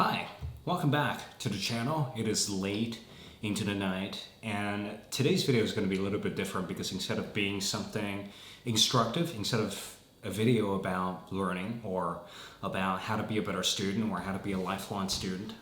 Hi, welcome back to the channel. It is late into the night and today's video is going to be a little bit different because instead of being something instructive, instead of a video about learning or about how to be a better student or how to be a lifelong student,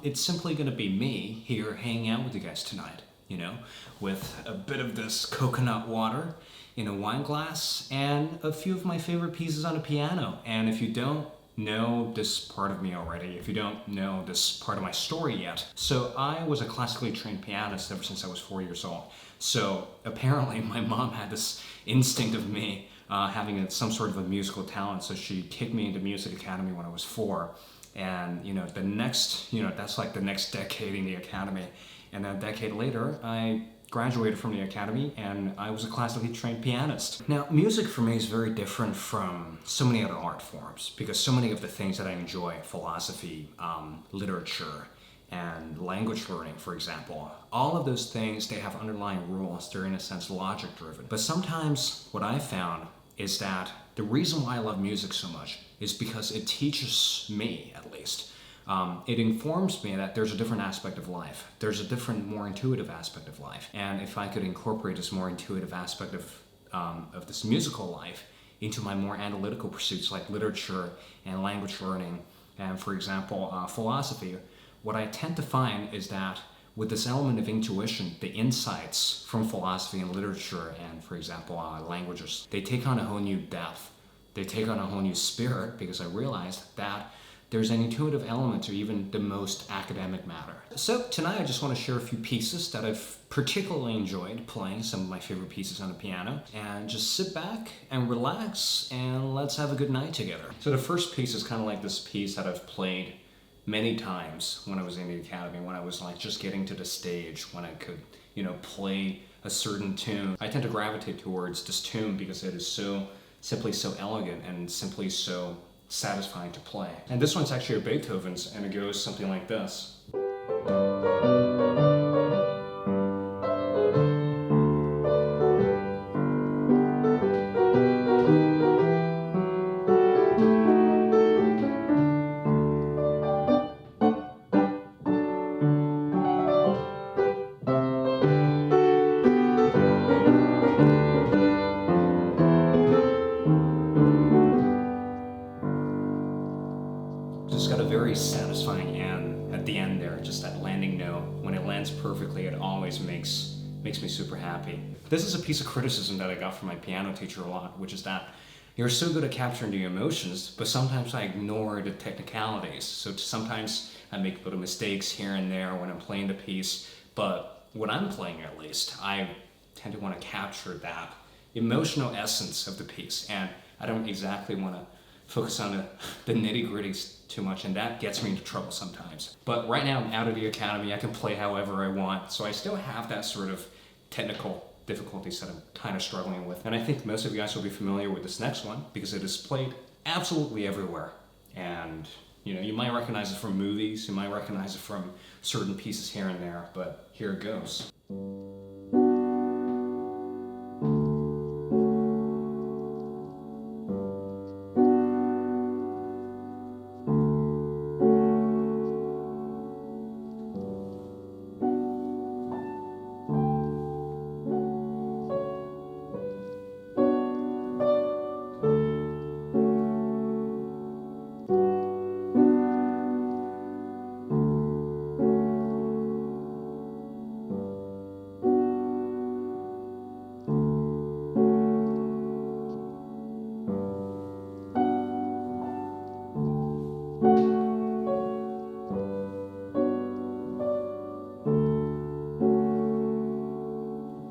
it's simply going to be me here hanging out with you guys tonight, with a bit of this coconut water in a wine glass and a few of my favorite pieces on a piano. And if you don't know this part of me already, if you don't know this part of my story yet, so I was a classically trained pianist ever since I was 4 years old. So apparently my mom had this instinct of me having some sort of a musical talent, so she kicked me into music academy when I was 4. And the next, that's like the next decade in the academy. And a decade later, I graduated from the academy and I was a classically trained pianist. Now, music for me is very different from so many other art forms because so many of the things that I enjoy, philosophy, literature, and language learning, for example, all of those things, they have underlying rules. They're in a sense logic driven. But sometimes what I found is that the reason why I love music so much is because it teaches me, at least, it informs me that there's a different aspect of life. There's a different, more intuitive aspect of life. And if I could incorporate this more intuitive aspect of this musical life into my more analytical pursuits like literature and language learning and, for example, philosophy, what I tend to find is that with this element of intuition, the insights from philosophy and literature and, for example, languages, they take on a whole new depth. They take on a whole new spirit because I realized that there's an intuitive element to even the most academic matter. So tonight I just want to share a few pieces that I've particularly enjoyed playing, some of my favorite pieces on the piano, and just sit back and relax and let's have a good night together. So the first piece is kind of like this piece that I've played many times when I was in the academy, when I was like just getting to the stage, when I could, play a certain tune. I tend to gravitate towards this tune because it is simply so elegant and simply so satisfying to play. And this one's actually a Beethoven's, and it goes something like this. Just got a very satisfying end at the end there, just that landing note. When it lands perfectly, it always makes me super happy. This is a piece of criticism that I got from my piano teacher a lot, which is that you're so good at capturing the emotions, but sometimes I ignore the technicalities. So sometimes I make little mistakes here and there when I'm playing the piece, but when I'm playing at least, I tend to want to capture that emotional essence of the piece, and I don't exactly want to focus on the nitty-gritties too much, and that gets me into trouble sometimes. But right now I'm out of the academy, I can play however I want, so I still have that sort of technical difficulties that I'm kind of struggling with. And I think most of you guys will be familiar with this next one because it is played absolutely everywhere. And you might recognize it from movies, you might recognize it from certain pieces here and there, but here it goes.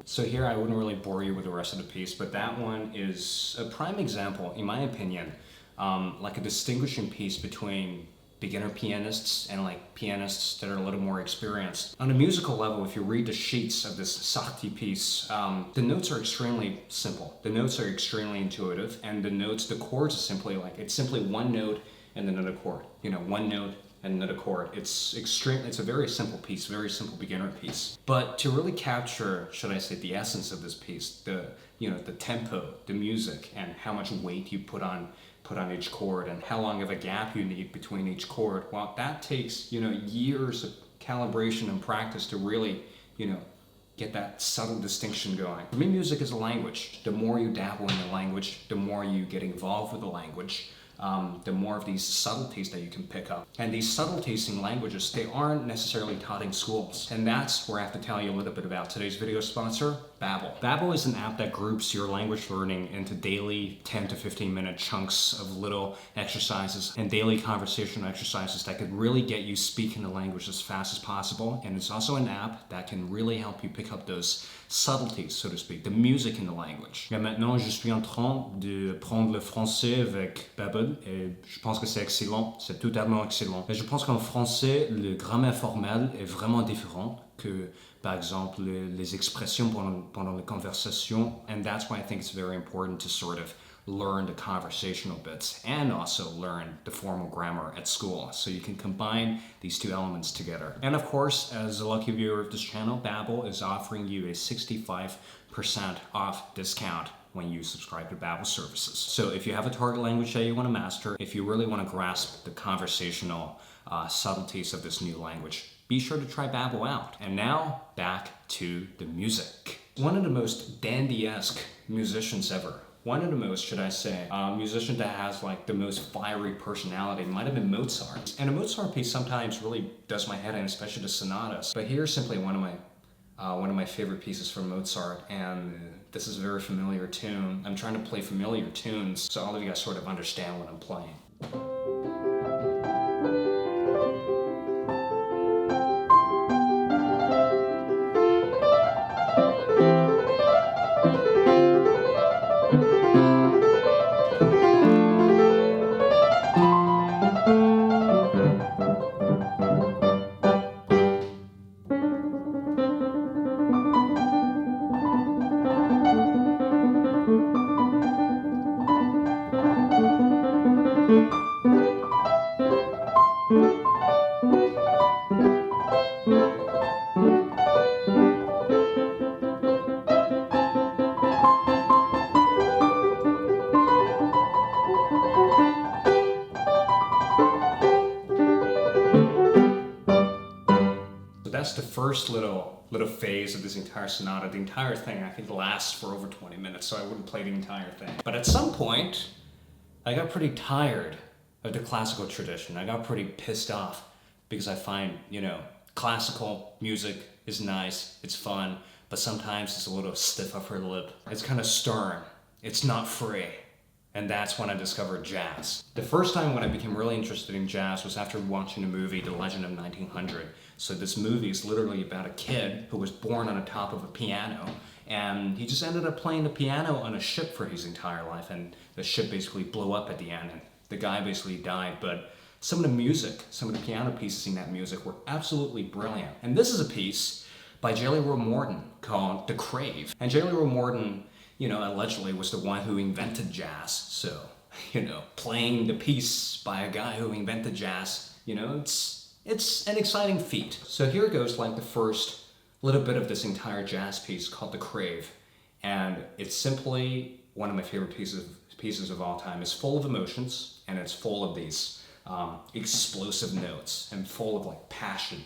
So here I wouldn't really bore you with the rest of the piece, but that one is a prime example, in my opinion, like a distinguishing piece between beginner pianists and like pianists that are a little more experienced. On a musical level, if you read the sheets of this Satie piece, the notes are extremely simple. The notes are extremely intuitive, and the chords are it's simply one note and then another chord. One note and another chord. It's a very simple piece, very simple beginner piece. But to really capture, should I say, the essence of this piece, the tempo, the music, and how much weight you put on put on each chord and how long of a gap you need between each chord. Well, that takes, years of calibration and practice to really, get that subtle distinction going. For me, music is a language. The more you dabble in the language, the more you get involved with the language, the more of these subtleties that you can pick up. And these subtleties in languages, they aren't necessarily taught in schools. And that's where I have to tell you a little bit about today's video sponsor, Babel. Babel is an app that groups your language learning into daily 10 to 15 minute chunks of little exercises and daily conversational exercises that could really get you speaking the language as fast as possible. And it's also an app that can really help you pick up those subtleties, so to speak, the music in the language. Et maintenant, je suis en train de prendre le français avec Babel et je pense que c'est excellent, c'est totalement excellent. Et je pense qu'en français, le grammaire formel est vraiment différent que, par exemple, les expressions pendant la conversation. And that's why I think it's very important to sort of learn the conversational bits and also learn the formal grammar at school, so you can combine these two elements together. And of course, as a lucky viewer of this channel, Babel is offering you a 65% off discount when you subscribe to Babel services. So if you have a target language that you want to master, if you really want to grasp the conversational subtleties of this new language, be sure to try Babel out. And now, back to the music. One of the most dandy-esque musicians ever, one of the most, should I say, musician that has like the most fiery personality might have been Mozart. And a Mozart piece sometimes really does my head in, especially the sonatas. But here's simply one of my favorite pieces from Mozart, and this is a very familiar tune. I'm trying to play familiar tunes so all of you guys sort of understand what I'm playing. That's the first little phase of this entire sonata. The entire thing, I think, lasts for over 20 minutes, so I wouldn't play the entire thing. But at some point, I got pretty tired of the classical tradition. I got pretty pissed off because I find, classical music is nice, it's fun, but sometimes it's a little stiff upper lip. It's kind of stern. It's not free. And that's when I discovered jazz. The first time when I became really interested in jazz was after watching the movie The Legend of 1900. So this movie is literally about a kid who was born on the top of a piano, and he just ended up playing the piano on a ship for his entire life, and the ship basically blew up at the end, and the guy basically died. But some of the music, some of the piano pieces in that music were absolutely brilliant. And this is a piece by Jelly Roll Morton called The Crave. And Jelly Roll Morton, allegedly was the one who invented jazz. So, playing the piece by a guy who invented jazz, it's an exciting feat. So here goes like the first little bit of this entire jazz piece called The Crave. And it's simply one of my favorite pieces of all time. It's full of emotions, and it's full of these explosive notes and full of like passion.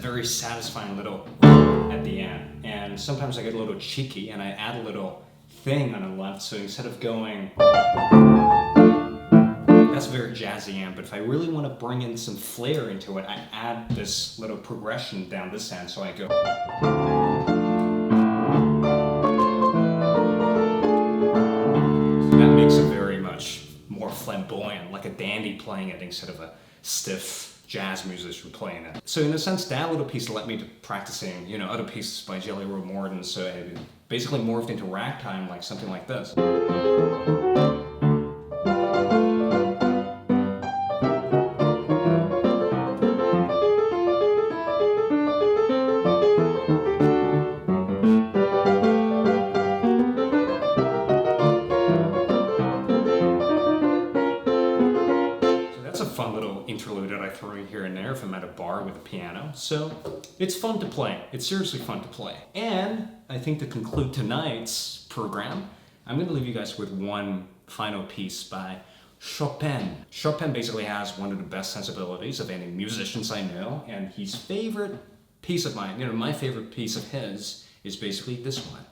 Very satisfying little at the end. And sometimes I get a little cheeky and I add a little thing on the left, so instead of going, that's very jazzy end, but if I really want to bring in some flair into it, I add this little progression down this end, so I go. So that makes it very much more flamboyant, like a dandy playing it instead of a stiff jazz musician playing it. So in a sense, that little piece led me to practicing, other pieces by Jelly Roll Morton. So basically morphed into ragtime, like something like this. A fun little interlude that I throw in here and there if I'm at a bar with a piano. So it's fun to play. It's seriously fun to play. And I think to conclude tonight's program, I'm going to leave you guys with one final piece by Chopin. Chopin basically has one of the best sensibilities of any musicians I know, and his favorite piece of mine, my favorite piece of his is basically this one.